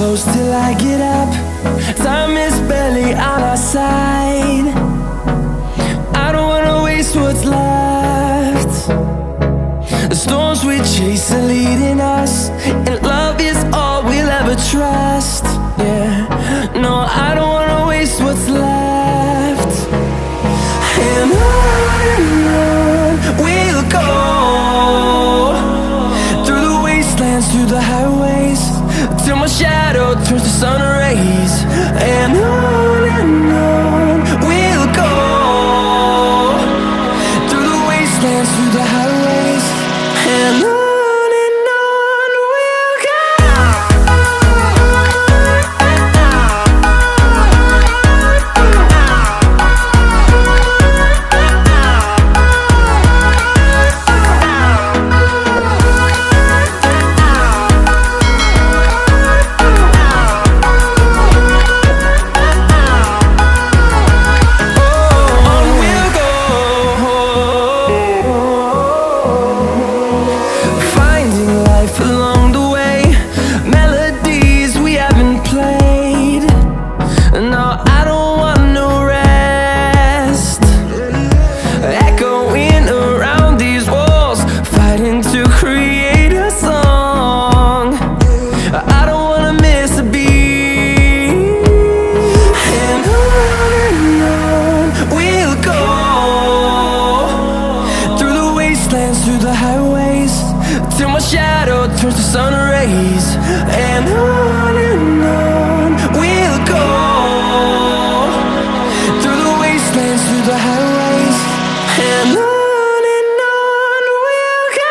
close till I get up. Time is barely on our side. I don't wanna waste what's left. The storms we chase are leading us, and love is all we'll ever trust. Yeah, no, I don't wanna waste what's left. And on we'll go, through the wastelands, through the highways, till my shadow turns to sun rays. And on we'll go, through the wastelands, through the highways, and on. Through the highways, till my shadow turns to sun rays. And on we'll go, through the wastelands, through the highways, and on we'll go.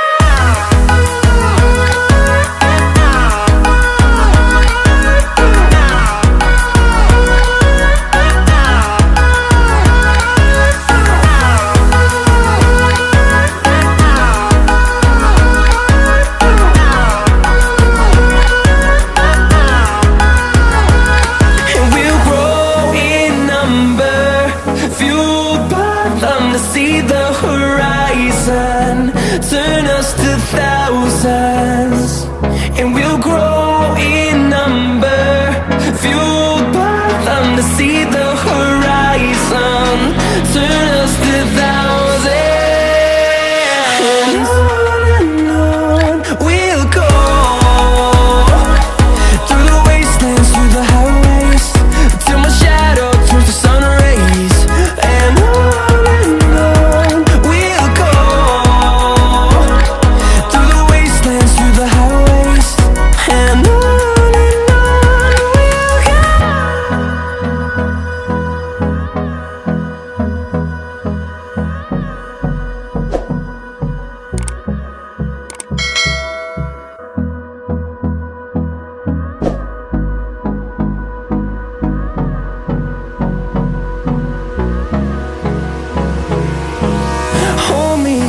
See the horizon turn us to thousands, and we'll grow in number, fueled by them. To see the horizon turn us to thousands, and on we'll go, through the wastelands, through the highways, till my shadow turns to sun rays. And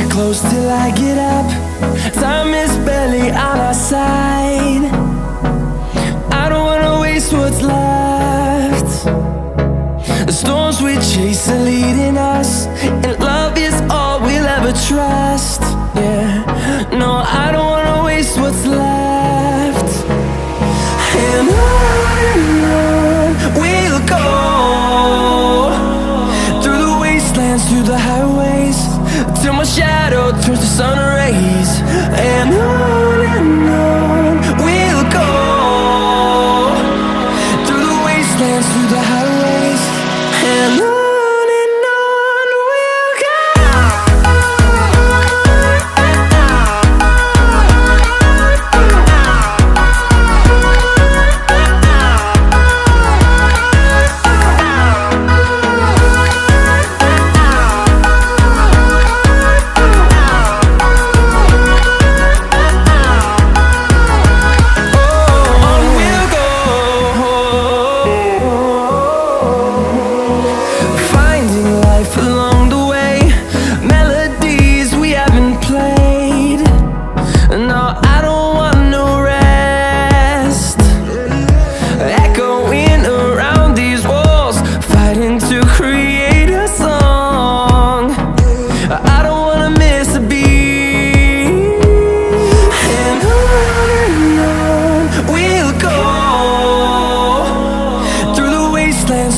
close till I get up. Time is barely on our side. I don't wanna waste what's left. The storms we chase are leading us, and love is all we'll ever trust. Yeah, no, I don't wanna waste what's left. And on we'll go, through the wastelands, through the highways, till my shadow turns to sun rays. And on we'll go, through the wastelands, through the highways, and on.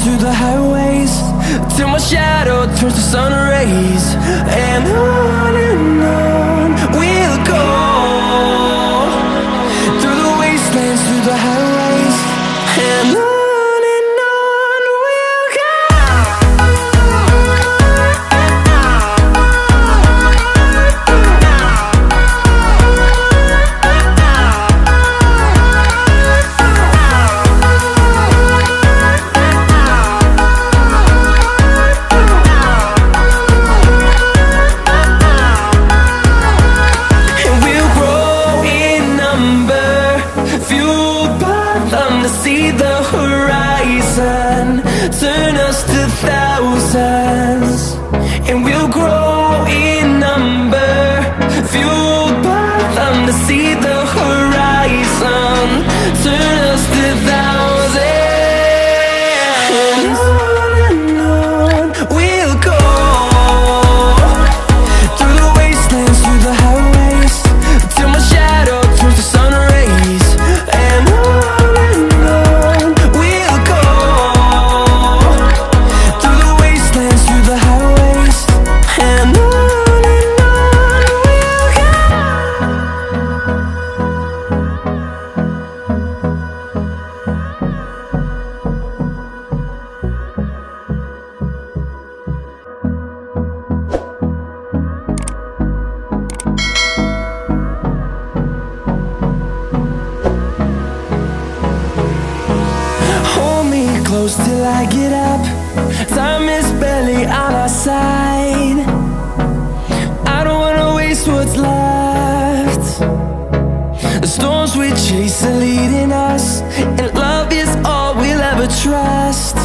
through the highways, till my shadow turns to sun rays. And on we'll go, through the wastelands, through the highways. And on we'll go. See the horizon, turn us to thousands, and we'll grow in number, fueled by them to see the horizon, turn us to thousands. And on we'll go, through the wastelands, through the highways, till my shadow turns to sun rays. And close till I get up. Time is barely on our side. I don't wanna waste what's left. The storms we chase are leading us, and love is all we'll ever trust.